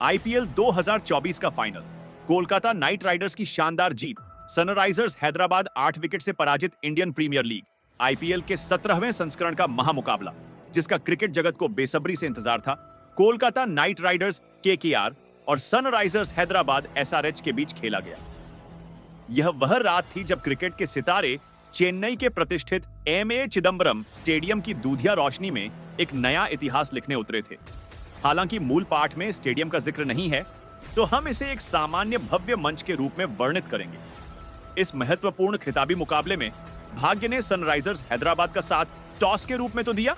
IPL 2024 का final, Kolkata night Riders की शानदार जीत, सनराइजर्स हैदराबाद 8 विकेट से पराजित इंडियन प्रीमियर लीग, आईपीएल के 17वें संस्करण का महामुकाबला, जिसका क्रिकेट जगत को बेसब्री से इंतजार था। कोलकाता नाइट राइडर्स केकेआर और सनराइजर्स हैदराबाद एसआरएच के बीच खेला गया। यह वह रात थी जब क्रिकेट के सितारे चेन्नई के प्रतिष्ठित एमए चिदंबरम स्टेडियम की दूधिया रोशनी में एक नया इतिहास लिखने उतरे थे। हालांकि मूल पाठ में स्टेडियम का जिक्र नहीं है, तो हम इसे एक सामान्य भव्य मंच के रूप में वर्णित करेंगे। इस महत्वपूर्ण खिताबी मुकाबले में भाग्य ने सनराइजर्स हैदराबाद का साथ टॉस के रूप में तो दिया।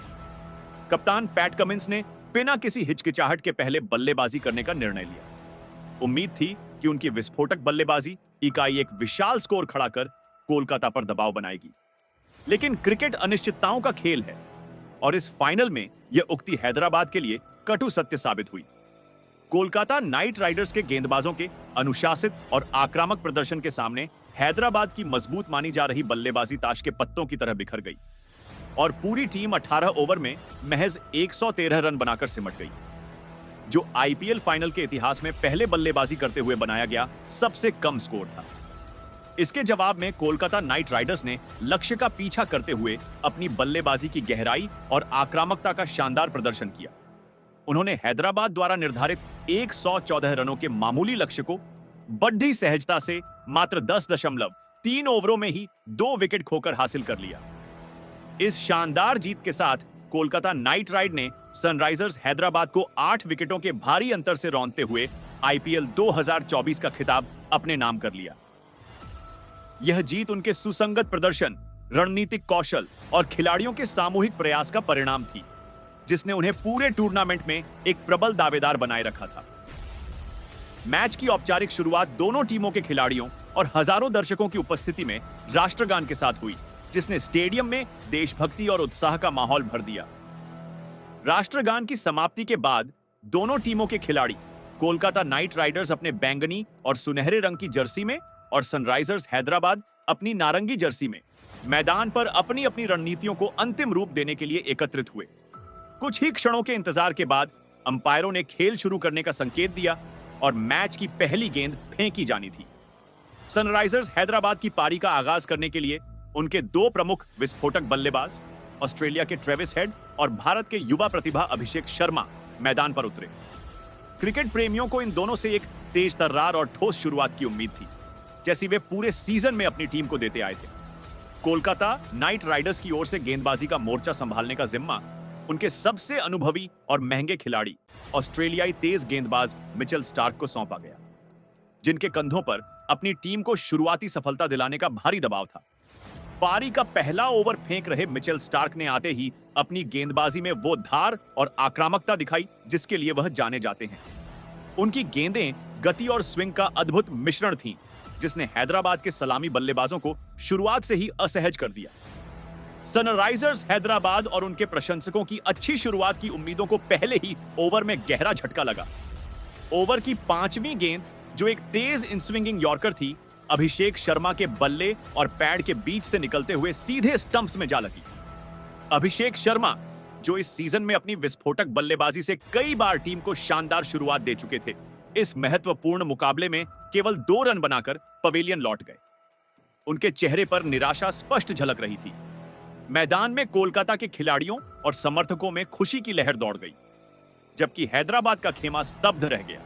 कप्तान पैट कमिंस ने बिना किसी हिचकिचाहट के पहले बल्लेबाजी करने का निर्णय लिया। उम्मीद थी कि उनकी विस्फोटक बल्लेबाजी इकाई एक विशाल स्कोर खड़ा कर कोलकाता पर दबाव बनाएगी। लेकिन क्रिकेट अनिश्चितताओं का खेल है और इस फाइनल में यह उक्ति हैदराबाद के लिए कटु सत्य साबित हुई। कोलकाता नाइट राइडर्स के गेंदबाजों के अनुशासित और आक्रामक प्रदर्शन के सामने हैदराबाद की मजबूत मानी जा रही बल्लेबाजी ताश के पत्तों की तरह बिखर गई और पूरी टीम 18 ओवर में महज 113 रन बनाकर सिमट गई, जो आईपीएल फाइनल के इतिहास में पहले बल्लेबाजी करते हुए बनाया गया सबसे कम स्कोर था। इसके जवाब में कोलकाता नाइट राइडर्स ने लक्ष्य का पीछा करते हुए अपनी बल्लेबाजी की गहराई और आक्रामकता का शानदार प्रदर्शन किया। उन्होंने हैदराबाद द्वारा निर्धारित 114 रनों के मामूली लक्ष्य को बड़ी सहजता से मात्र 10.3 ओवरों में ही 2 विकेट खोकर हासिल कर लिया। इस शानदार जीत के साथ कोलकाता नाइट राइड ने सनराइजर्स हैदराबाद को 8 विकेटों के भारी अंतर से रौंदते हुए आईपीएल 2024 का खिताब अपने नाम कर लिया। यह जीत उनके सुसंगत प्रदर्शन, रणनीतिक कौशल और खिलाड़ियों के सामूहिक प्रयास का परिणाम थी, जिसने उन्हें पूरे टूर्नामेंट में एक प्रबल दावेदार बनाए रखा था। मैच की औपचारिक शुरुआत दोनों टीमों के खिलाड़ियों और हजारों दर्शकों की उपस्थिति में राष्ट्रगान के साथ हुई, जिसने स्टेडियम में देशभक्ति और उत्साह का माहौल भर दिया। राष्ट्रगान की समाप्ति के बाद दोनों टीमों के खिलाड़ी कोलकाता नाइट राइडर्स अपने बैंगनी और सुनहरे रंग की जर्सी में और सनराइजर्स हैदराबाद अपनी नारंगी जर्सी में मैदान पर अपनी अपनी रणनीतियों को अंतिम रूप देने के लिए एकत्रित हुए। कुछ ही क्षणों के इंतजार के बाद अंपायरों ने खेल शुरू करने का संकेत दिया और मैच की पहली गेंद फेंकी जानी थी। सनराइजर्स हैदराबाद की पारी का आगाज करने के लिए उनके 2 प्रमुख विस्फोटक बल्लेबाज, ऑस्ट्रेलिया के ट्रेविस हेड और भारत के युवा प्रतिभा अभिषेक शर्मा मैदान पर उतरे। क्रिकेट प्रेमियों को इन दोनों से एक तेज तर्रार और ठोस शुरुआत की उम्मीद थी, जैसी वे पूरे सीजन में अपनी टीम को देते आए थे। कोलकाता नाइट राइडर्स की ओर से गेंदबाजी का मोर्चा संभालने का जिम्मा उनके सबसे अनुभवी और महंगे खिलाड़ी ऑस्ट्रेलियाई तेज गेंदबाज मिचेल स्टार्क को सौंपा गया, जिनके कंधों पर अपनी टीम को शुरुआती सफलता दिलाने का भारी दबाव था। पारी का पहला ओवर फेंक रहे मिचेल स्टार्क ने आते ही अपनी गेंदबाजी में वो धार और आक्रामकता दिखाई जिसके लिए वह जाने जाते हैं। उनकी गेंदें गति और स्विंग का अद्भुत मिश्रण थीं, जिसने हैदराबाद के सलामी बल्लेबाजों को शुरुआत से ही असहज कर दिया। सनराइजर्स हैदराबाद और उनके प्रशंसकों की अच्छी शुरुआत की उम्मीदों को पहले ही ओवर में गहरा झटका लगा। ओवर की 5वीं गेंद, जो एक तेज इनस्विंगिंग यॉर्कर थी, अभिषेक शर्मा के बल्ले और पैड के बीच से निकलते हुए सीधे स्टंप्स में जा लगी। अभिषेक शर्मा, जो इस सीजन में अपनी विस्फोटक बल्लेबाजी से कई बार टीम को शानदार शुरुआत दे चुके थे, इस महत्वपूर्ण मुकाबले में केवल 2 रन बनाकर पवेलियन लौट गए। उनके चेहरे पर निराशा स्पष्ट झलक रही थी। मैदान में कोलकाता के खिलाड़ियों और समर्थकों में खुशी की लहर दौड़ गई, जबकि हैदराबाद का खेमा स्तब्ध रह गया।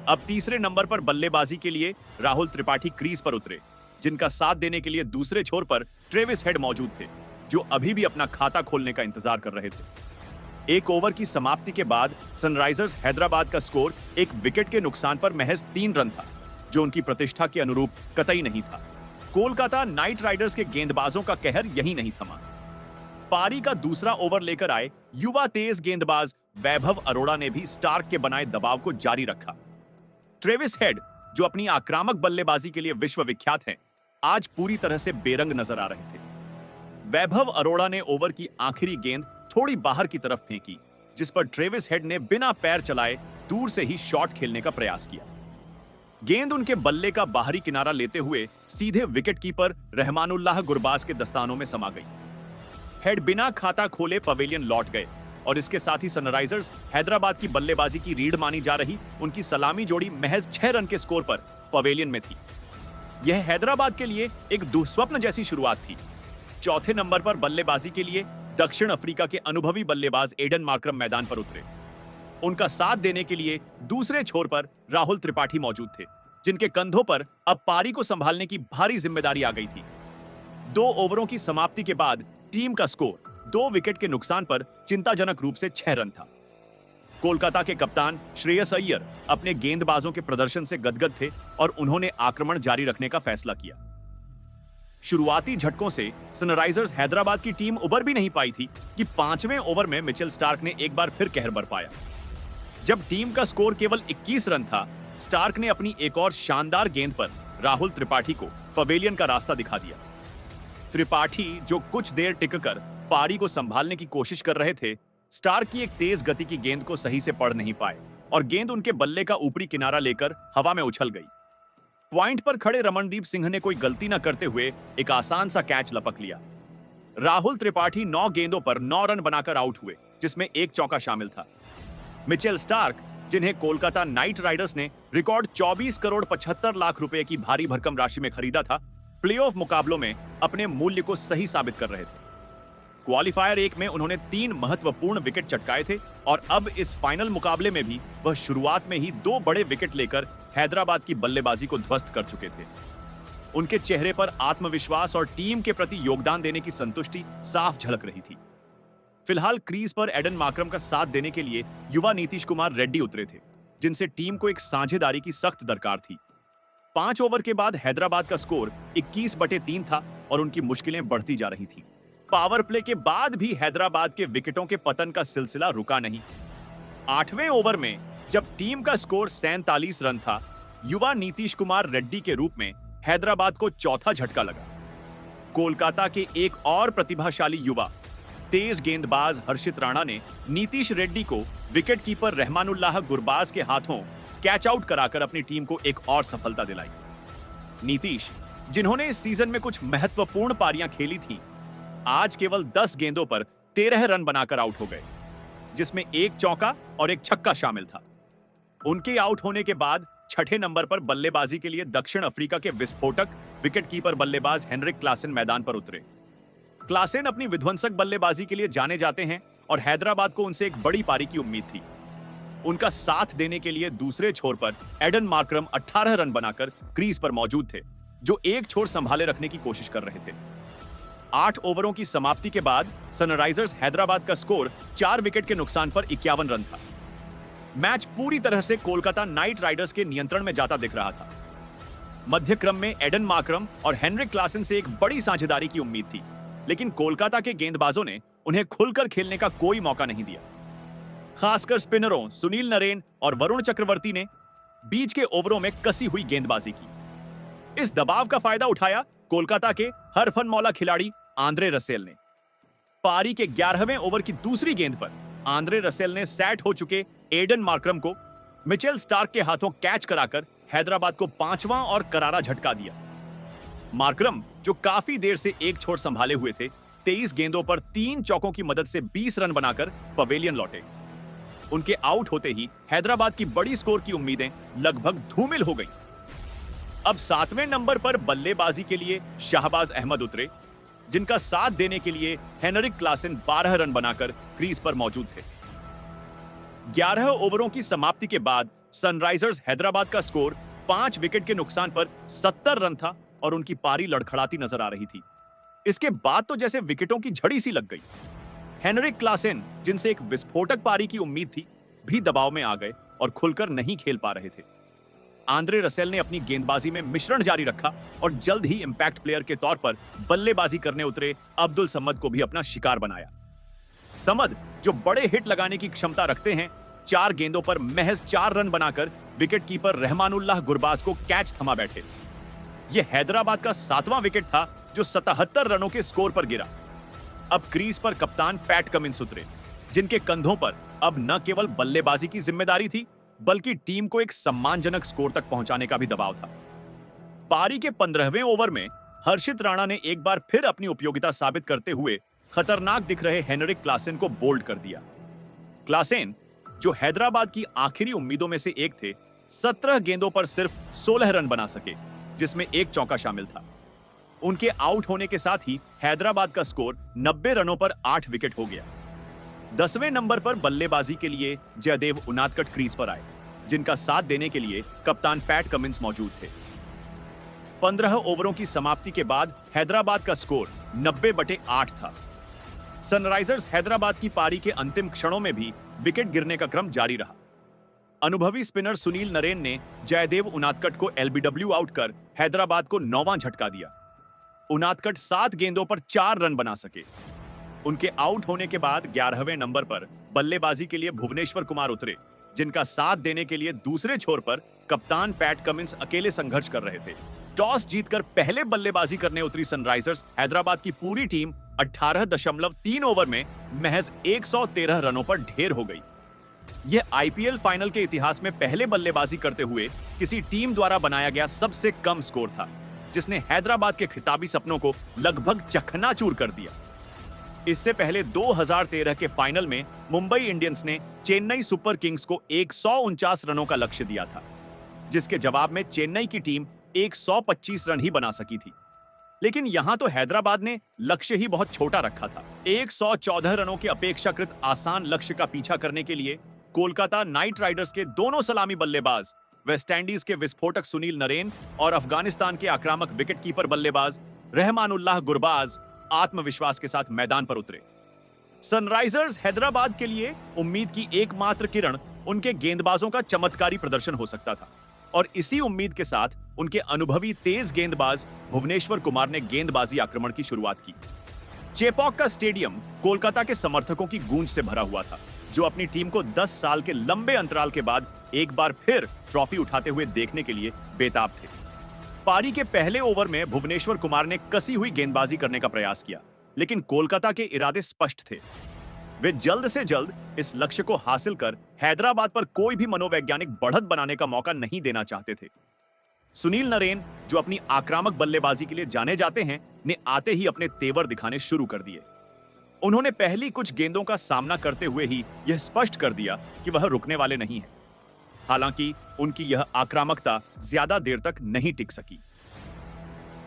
अब तीसरे नंबर पर बल्लेबाजी के लिए राहुल त्रिपाठी क्रीज पर उतरे, जिनका साथ देने के लिए दूसरे छोर पर ट्रेविस हेड मौजूद थे, जो अभी भी अपना खाता खोलने का इंतजार कर रहे थे। 1 ओवर की समाप्ति के बाद सनराइजर्स हैदराबाद का स्कोर 1 विकेट के नुकसान पर महज 3 रन था, जो उनकी प्रतिष्ठा के अनुरूप कतई नहीं था। कोलकाता नाइट राइडर्स के गेंदबाजों का कहर यही नहीं थमा। पारी का दूसरा ओवर लेकर आए युवा तेज गेंदबाज वैभव अरोड़ा ने भी स्टार्क के बनाए दबाव को जारी रखा। ट्रेविस हेड, जो अपनी आक्रामक बल्लेबाजी के लिए विश्व विख्यात हैं, आज पूरी तरह से बेरंग नजर आ रहे थे। वैभव अरोड़ा ने ओवर की आखिरी गेंद थोड़ी बाहर की तरफ फेंकी, जिस पर ट्रेविस हेड ने बिना पैर चलाए दूर से ही शॉट खेलने का प्रयास किया। गेंद उनके बल्ले का बाहरी किनारा लेते हुए सीधे विकेटकीपर रहमानुल्लाह गुरबाज के दस्तानों में समा गई। हेड बिना खाता खोले पवेलियन लौट गए और इसके साथ ही सनराइजर्स हैदराबाद की बल्लेबाजी की रीढ़ मानी जा रही उनकी सलामी जोड़ी महज 6 रन के स्कोर पर पवेलियन में थी। यह हैदराबाद के लिए एक दुस्वप्न जैसी शुरुआत थी। चौथे नंबर पर बल्लेबाजी के लिए दक्षिण अफ्रीका के अनुभवी बल्लेबाज एडन मार्करम मैदान पर उतरे। उनका साथ देने के लिए दूसरे छोर पर राहुल त्रिपाठी मौजूद थे, जिनके कंधों पर अब पारी को संभालने की भारी जिम्मेदारी आ गई थी। 2 ओवरों की समाप्ति के बाद टीम का स्कोर 2 विकेट के नुकसान पर चिंताजनक रूप से 6 रन था। कोलकाता के कप्तान श्रेयस अय्यर अपने गेंदबाजों के प्रदर्शन से गदगद थे और उन्होंने आक्रमण जारी रखने का फैसला किया। शुरुआती झटकों से सनराइजर्स हैदराबाद की टीम उबर भी नहीं पाई थी कि 5वें ओवर में मिचेल स्टार्क ने एक बार फिर कहर बरपाया। जब टीम का स्कोर केवल 21 रन था, स्टार्क ने अपनी एक और शानदार गेंद पर राहुल त्रिपाठी को पवेलियन का रास्ता दिखा दिया। त्रिपाठी, जो कुछ देर टिककर पारी को संभालने की कोशिश कर रहे थे, स्टार्क की एक तेज गति की गेंद को सही से पढ़ नहीं पाए और गेंद उनके बल्ले का ऊपरी किनारा लेकर हवा में उछल गई। पॉइंट पर खड़े रमनदीप सिंह ने कोई गलती न करते हुए एक आसान सा कैच लपक लिया। राहुल त्रिपाठी 9 गेंदों पर 9 रन बनाकर आउट हुए, जिसमें एक चौका शामिल था। मिचेल स्टार्क, जिन्हें कोलकाता नाइट राइडर्स ने रिकॉर्ड 24 करोड़ 75 लाख रुपए की भारी भरकम राशि में खरीदा था, प्लेऑफ मुकाबलों में अपने मूल्य को सही साबित कर रहे थे। क्वालिफायर 1 में उन्होंने 3 महत्वपूर्ण विकेट चटकाए थे और अब इस फाइनल मुकाबले में भी वह शुरुआत में ही 2 बड़े विकेट लेकर हैदराबाद की बल्लेबाजी को ध्वस्त कर चुके थे। उनके चेहरे पर आत्मविश्वास और टीम के प्रति योगदान देने की संतुष्टि साफ झलक रही थी। फिलहाल क्रीज पर एडन मार्करम का साथ देने के लिए युवा नीतीश कुमार रेड्डी उतरे थे, जिनसे टीम को एक साझेदारी की सख्त दरकार थी। 5 ओवर के बाद हैदराबाद का स्कोर 21/3 था और उनकी मुश्किलें बढ़ती जा रही थी। पावर प्ले के बाद भी हैदराबाद के विकेटों के पतन का सिलसिला रुका नहीं। 8वें ओवर में जब टीम का स्कोर 47 रन था, युवा नीतीश कुमार रेड्डी के रूप में हैदराबाद को चौथा झटका लगा। कोलकाता के एक और प्रतिभाशाली युवा तेज गेंदबाज हर्षित राणा ने नीतीश रेड्डी को विकेटकीपर रहमानुल्लाह गुरबाज के हाथों कैच आउट कराकर अपनी टीम को एक और सफलता दिलाई। नीतीश, जिन्होंने इस सीजन में कुछ महत्वपूर्ण पारियां खेली थीं, आज केवल 10 गेंदों पर 13 रन बनाकर आउट हो गए, जिसमें एक चौका और एक छक्का शामिल था। उनके आउट होने के बाद 6ठे नंबर पर बल्लेबाजी के लिए दक्षिण अफ्रीका के विस्फोटक विकेटकीपर बल्लेबाज हेनरिक क्लासेन मैदान पर उतरे। क्लासेन अपनी विध्वंसक बल्लेबाजी के लिए जाने जाते हैं और हैदराबाद को उनसे एक बड़ी पारी की उम्मीद थी। उनका साथ देने के लिए दूसरे छोर पर एडन मार्करम 18 रन बनाकर क्रीज पर मौजूद थे, जो एक छोर संभाले रखने की कोशिश कर रहे थे। 8 ओवरों की समाप्ति के बाद सनराइजर्स हैदराबाद का स्कोर 4 विकेट के नुकसान पर 51 रन था। मैच पूरी तरह से कोलकाता नाइट राइडर्स के नियंत्रण में जाता दिख रहा था। मध्य क्रम में एडन मार्करम और हेनरिक क्लासेन से एक बड़ी साझेदारी की उम्मीद थी, लेकिन कोलकाता के गेंदबाजों ने उन्हें खुलकर खेलने का कोई मौका नहीं दिया। खासकर स्पिनरों सुनील नरेन और वरुण चक्रवर्ती ने बीच के ओवरों में कसी हुई गेंदबाजी की। इस दबाव का फायदा उठाया कोलकाता के हरफनमौला खिलाड़ी आंद्रे रसेल ने। पारी के 11वें ओवर की दूसरी गेंद पर आंद्रे रसेल ने सेट हो चुके एडन मार्करम को मिचेल स्टार्क के हाथों कैच कराकर हैदराबाद को 5वां और करारा झटका दिया। मार्करम, जो काफी देर से एक छोर संभाले हुए थे, 23 गेंदों पर 3 चौकों की मदद से 20 रन बनाकर पवेलियन लौटे। उनके आउट होते ही हैदराबाद की बड़ी स्कोर की उम्मीदें लगभग धूमिल हो गईं। अब 7वें नंबर पर बल्लेबाजी के लिए शाहबाज अहमद उतरे, जिनका साथ देने के लिए हेनरिक क्लासेन 12 रन बनाकर क्रीज पर मौजूद थे। 11 ओवरों की समाप्ति के बाद सनराइजर्स हैदराबाद का स्कोर 5 विकेट के नुकसान पर 70 रन था और उनकी पारी लड़खड़ाती नजर आ रही थी। इसके बाद तो जैसे विकेटों की झड़ी सी लग गई। हेनरिक क्लासेन, जिनसे एक विस्फोटक पारी की उम्मीद थी, भी दबाव में आ गए और खुलकर नहीं खेल पा रहे थे। आंद्रे रसेल ने अपनी गेंदबाजी में मिश्रण जारी रखा और जल्द ही इंपैक्ट प्लेयर के तौर पर बल्लेबाजी करने उतरे अब्दुल समद को भी अपना शिकार बनाया। समद, जो बड़े हिट लगाने की क्षमता रखते हैं, 4 गेंदों पर महज 4 रन बनाकर विकेटकीपर रहमानुल्लाह गुरबाज को कैच थमा बैठे। यह हैदराबाद का 7वां विकेट था जो 77 रनों के स्कोर पर गिरा। अब क्रीज पर कप्तान पैट कमिंस उतरे, जिनके कंधों पर अब न केवल बल्लेबाजी की जिम्मेदारी थी, बल्कि टीम को एक सम्मानजनक स्कोर तक पहुंचाने का भी दबाव था। पारी के 15वें ओवर में हर्षित राणा ने एक बार फिर अपनी उपयोगिता साबित करते हुए खतरनाक दिख रहे हेनरिक क्लासेन को बोल्ड कर दिया। क्लासेन, जो हैदराबाद की आखिरी उम्मीदों में से एक थे, 17 गेंदों पर सिर्फ 16 रन बना सके, जिसमें एक चौका शामिल था। उनके आउट होने के साथ ही हैदराबाद का स्कोर 90 रनों पर 8 विकेट हो गया। 10वें नंबर पर बल्लेबाजी के लिए जयदेव उनादकट क्रीज पर आए, जिनका साथ देने के लिए कप्तान पैट कमिंस मौजूद थे। 15 ओवरों की समाप्ति के बाद हैदराबाद का स्कोर 90/8 था। सनराइजर्स हैदराबाद की पारी के अंतिम क्षणों में भी विकेट गिरने का क्रम जारी रहा। अनुभवी स्पिनर सुनील नरेन ने जयदेव उनादकट को एलबीडब्ल्यू आउट कर हैदराबाद को 9वां झटका दिया। उनादकट 7 गेंदों पर 4 रन बना सके। उनके आउट होने के बाद 11वें नंबर पर बल्लेबाजी के लिए भुवनेश्वर कुमार उतरे, जिनका साथ देने के लिए दूसरे छोर पर कप्तान पैट कमिंस अकेले संघर्ष कर रहे थे। टॉस जीतकर पहले बल्लेबाजी करने उतरी सनराइजर्स हैदराबाद की पूरी टीम 18.3 ओवर में महज 113 रनों पर ढेर हो गई। यह आईपीएल फाइनल के इतिहास में पहले बल्लेबाजी करते हुए किसी टीम द्वारा बनाया गया सबसे कम स्कोर था, जिसने हैदराबाद के खिताबी सपनों को लगभग चकनाचूर कर दिया। इससे पहले 2013 के फाइनल में मुंबई इंडियंस ने चेन्नई सुपर किंग्स को 149 रनों का लक्ष्य दिया था, जिसके जवाब में चेन्नई की टीम 125 रन ही बना सकी थी। लेकिन यहां तो हैदराबाद ने लक्ष्य ही बहुत छोटा रखा था। 114 रनों के अपेक्षाकृत आसान लक्ष्य का पीछा करने के लिए कोलकाता नाइट राइडर्स के दोनों सलामी बल्लेबाज, वेस्टइंडीज के विस्फोटक सुनील नरेन और अफगानिस्तान के आक्रामक विकेटकीपर बल्लेबाज रहमानुल्लाह गुरबाज आत्मविश्वास के साथ मैदान पर उतरे। सनराइजर्स हैदराबाद के लिए उम्मीद की एकमात्र किरण उनके गेंदबाजों का चमत्कारी प्रदर्शन हो सकता था, और इसी उम्मीद के साथ उनके अनुभवी तेज गेंदबाज भुवनेश्वर कुमार ने गेंदबाजी आक्रमण की शुरुआत की। चेपॉक का स्टेडियम कोलकाता के समर्थकों की गूंज से भरा हुआ था, जो अपनी टीम को 10 साल के लंबे अंतराल के बाद एक बार फिर ट्रॉफी उठाते हुए देखने के लिए बेताब थे। पारी के पहले ओवर में भुवनेश्वर कुमार ने कसी हुई गेंदबाजी करने का प्रयास किया, लेकिन कोलकाता के इरादे स्पष्ट थे। वे जल्द से जल्द इस लक्ष्य को हासिल कर हैदराबाद पर कोई भी मनोवैज्ञानिक बढ़त बनाने का मौका नहीं देना चाहते थे। सुनील नरेन, जो अपनी आक्रामक बल्लेबाजी के लिए जाने जाते हैं, ने आते ही अपने तेवर दिखाने शुरू कर दिए। उन्होंने पहली कुछ गेंदों का सामना करते हुए ही यह स्पष्ट कर दिया कि वह रुकने वाले नहीं हैं। हालांकि उनकी यह आक्रामकता ज्यादा देर तक नहीं टिक सकी।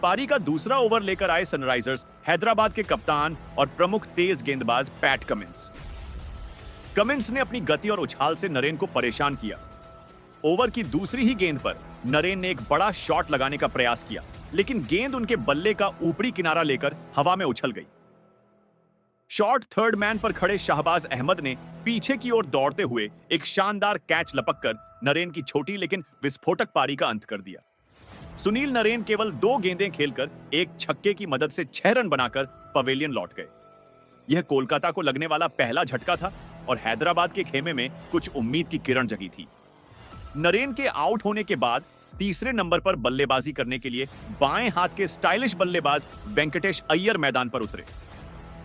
पारी का दूसरा ओवर लेकर आए सनराइजर्स हैदराबाद के कप्तान और प्रमुख तेज गेंदबाज पैट कमिंस। कमिंस ने अपनी गति और उछाल से नरेन को परेशान किया। ओवर की दूसरी ही गेंद पर नरेन ने एक बड़ा शॉट लगाने का प्रयास किया, लेकिन गेंद उनके बल्ले का ऊपरी किनारा लेकर हवा में उछल गई। शॉर्ट थर्ड मैन पर खड़े शाहबाज अहमद ने पीछे की ओर दौड़ते हुए एक शानदार कैच लपककर नरेन की छोटी लेकिन विस्फोटक पारी का अंत कर दिया। सुनील नरेन केवल 2 गेंदें खेलकर एक छक्के की मदद से 6 रन बनाकर पवेलियन लौट गए। यह कोलकाता को लगने वाला पहला झटका था और हैदराबाद के खेमे में कुछ उम्मीद की किरण जगी थी। नरेन के आउट होने के बाद तीसरे नंबर पर बल्लेबाजी करने के लिए बाएं हाथ के स्टाइलिश बल्लेबाज वेंकटेश अय्यर मैदान पर उतरे।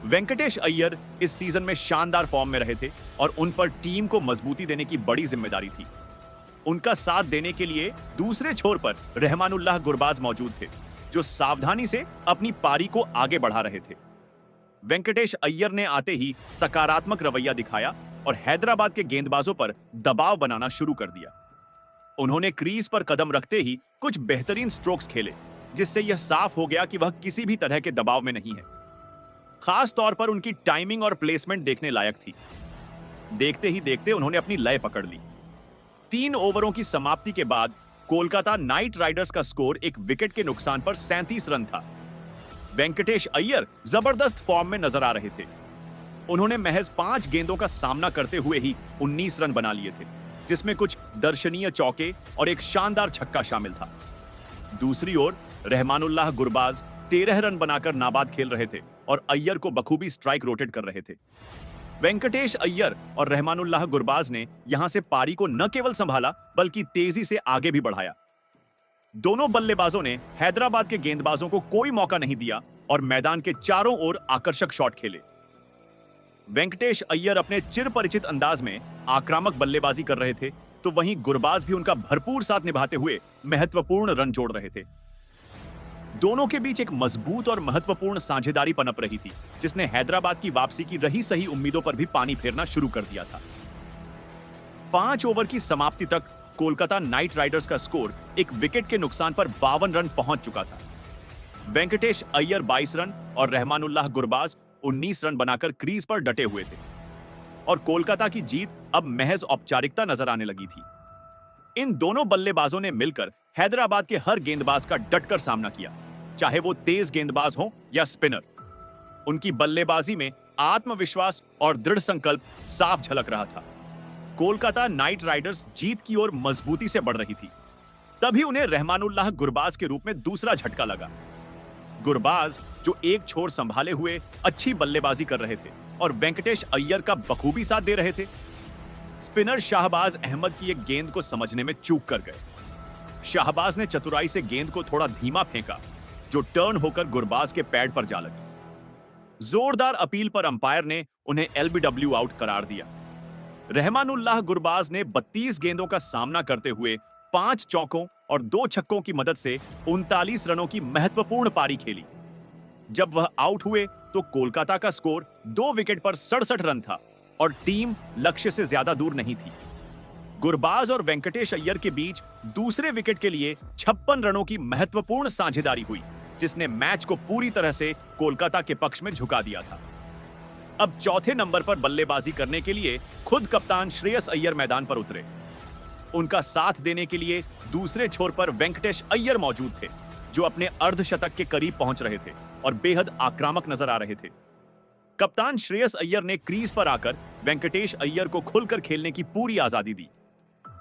वेंकटेश अय्यर इस सीजन में शानदार फॉर्म में रहे थे और उन पर टीम को मजबूती देने की बड़ी जिम्मेदारी थी। उनका साथ देने के लिए दूसरे छोर पर रहमानुल्लाह गुरबाज मौजूद थे, जो सावधानी से अपनी पारी को आगे बढ़ा रहे थे। वेंकटेश अय्यर ने आते ही सकारात्मक रवैया दिखाया और हैदराबाद के गेंदबाजों पर दबाव बनाना शुरू कर दिया। उन्होंने क्रीज पर कदम रखते ही कुछ बेहतरीन स्ट्रोक्स खेले, जिससे यह साफ हो गया कि वह किसी भी तरह के दबाव में नहीं है। खास तौर पर उनकी टाइमिंग और प्लेसमेंट देखने लायक थी। देखते ही देखते उन्होंने अपनी लय पकड़ ली। 3 ओवरों की समाप्ति के बाद कोलकाता नाइट राइडर्स का स्कोर एक विकेट के नुकसान पर 37 रन था। वेंकटेश अय्यर जबरदस्त फॉर्म में नजर आ रहे थे। उन्होंने महज 5 गेंदों का सामना करते हुए ही 19 रन बना लिए थे, जिसमें कुछ दर्शनीय चौके और एक शानदार छक्का शामिल था। दूसरी ओर रहमानुल्लाह गुरबाज 13 रन बनाकर नाबाद खेल रहे थे और अय्यर को बखूबी स्ट्राइक रोटेट कर रहे थे। वेंकटेश अय्यर और रहमानुल्लाह गुरबाज ने यहां से पारी को न केवल संभाला बल्कि तेजी से आगे भी बढ़ाया। दोनों बल्लेबाजों ने हैदराबाद के गेंदबाजों को कोई मौका नहीं दिया और मैदान के चारों ओर आकर्षक शॉट खेले। वेंकटेश अय्यर अपने चिरपरिचित अंदाज में आक्रामक बल्लेबाजी कर रहे थे, तो वहीं गुरबाज भी उनका भरपूर साथ निभाते हुए महत्वपूर्ण रन जोड़ रहे थे। दोनों के बीच एक मजबूत और महत्वपूर्ण साझेदारी पनप रही थी, जिसने हैदराबाद की वापसी की रही सही उम्मीदों पर भी पानी फेरना शुरू कर दिया था। 5 ओवर की समाप्ति तक कोलकाता नाइट राइडर्स का स्कोर एक विकेट के नुकसान पर 52 रन पहुंच चुका था। वेंकटेश अय्यर 22 रन और रहमानुल्लाह गुरबाज 19 रन बनाकर क्रीज पर डटे हुए थे और कोलकाता की जीत अब महज औपचारिकता नजर आने लगी थी। इन दोनों बल्लेबाजों ने मिलकर हैदराबाद के हर गेंदबाज का डटकर सामना किया, चाहे वो तेज गेंदबाज हो या स्पिनर। उनकी बल्लेबाजी में आत्मविश्वास और दृढ़ संकल्प साफ झलक रहा था। कोलकाता नाइट राइडर्स जीत की ओर मजबूती से बढ़ रही थी। तभी उन्हें रहमानुल्लाह गुरबाज के रूप में दूसरा झटका लगा। गुरबाज जो एक छोर संभाले हुए अच्छी बल्लेबाजी कर रहे थे और वेंकटेश अय्यर का बखूबी साथ दे रहे थे। स्पिनर शाहबाज अहमद की एक गेंद को समझने में चूक कर गए। शाहबाज ने चतुराई से गेंद को थोड़ा धीमा फेंका, जो टर्न होकर गुरबाज के पैड पर जा लगी। जोरदार अपील पर अंपायर ने उन्हें एलबीडब्ल्यू आउट करार दिया। रहमानुल्लाह गुरबाज ने 32 गेंदों का सामना करते हुए 5 चौकों और 2 छक्कों की मदद से 39 रनों की महत्वपूर्ण पारी खेली। जब वह आउट हुए तो कोलकाता का स्कोर 2 विकेट पर 67 रन था और टीम लक्ष्य से ज्यादा दूर नहीं थी। गुरबाज और वेंकटेश अय्यर के बीच दूसरे विकेट के लिए 56 रनों की महत्वपूर्ण साझेदारी हुई, जिसने मैच को पूरी तरह से कोलकाता के पक्ष में झुका दिया था। अब चौथे नंबर पर बल्लेबाजी करने के लिए खुद कप्तान श्रेयस अय्यर मैदान पर उतरे। उनका साथ देने के लिए दूसरे छोर पर वेंकटेश अय्यर मौजूद थे, जो अपने अर्धशतक के करीब पहुंच रहे थे और बेहद आक्रामक नजर आ रहे थे। कप्तान श्रेयस अय्यर ने क्रीज पर आकर वेंकटेश अय्यर को खुलकर खेलने की पूरी आजादी दी।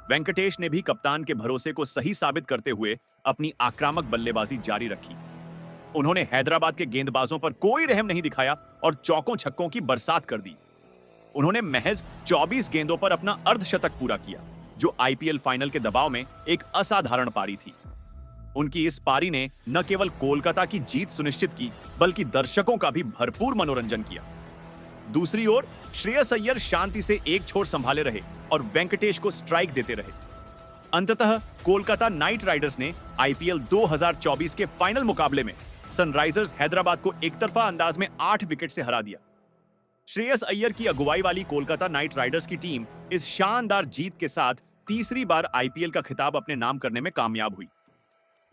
वेंकटेश ने भी कप्तान के भरोसे को सही साबित करते हुए अपनी आक्रामक बल्लेबाजी जारी रखी। उन्होंने हैदराबाद के गेंदबाजों पर कोई रहम नहीं दिखाया और चौकों छक्कों की बरसात कर दी। उन्होंने महज 24 गेंदों पर अपना अर्धशतक पूरा किया, जो आईपीएल फाइनल के दबाव में एक असाधारण पारी थी। उनकी इस पारी ने न केवल कोलकाता की जीत सुनिश्चित की, बल्कि दर्शकों का भी भरपूर मनोरंजन किया। दूसरी ओर श्रेयस अय्यर शांति से एक छोर संभाले रहे और वेंकटेश को स्ट्राइक देते रहे। अंततः कोलकाता नाइट राइडर्स ने आईपीएल 2024 के फाइनल मुकाबले में सनराइजर्स हैदराबाद को एकतरफा अंदाज में 8 विकेट से हरा दिया। श्रेयस अय्यर की अगुवाई वाली कोलकाता नाइट राइडर्स की टीम इस शानदार जीत के साथ तीसरी बार आईपीएल का खिताब अपने नाम करने में कामयाब हुई।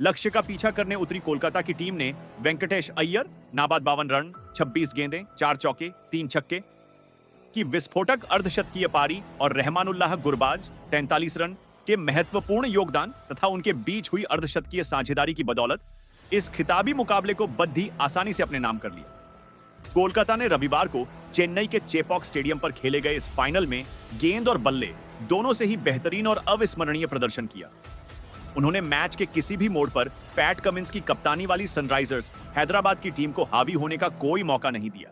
लक्ष्य का पीछा करने उतरी कोलकाता की टीम ने वेंकटेश अय्यर नाबाद 52 रन, 26 गेंदें, 4 चौके, 3 छक्के की विस्फोटक अर्धशतकीय पारी और रहमानुल्लाह गुरबाज 43 रन के महत्वपूर्ण योगदान तथा उनके बीच हुई अर्धशतकीय साझेदारी की बदौलत इस खिताबी मुकाबले को बद्धी आसानी से अपने नाम कर लिया। कोलकाता ने रविवार को चेन्नई के चेपॉक स्टेडियम पर खेले गए इस फाइनल में गेंद और बल्ले दोनों से ही बेहतरीन और अविस्मरणीय प्रदर्शन किया। उन्होंने मैच के किसी भी मोड़ पर पैट कमिंस की कप्तानी वाली सनराइजर्स हैदराबाद की टीम को हावी होने का कोई मौका नहीं दिया।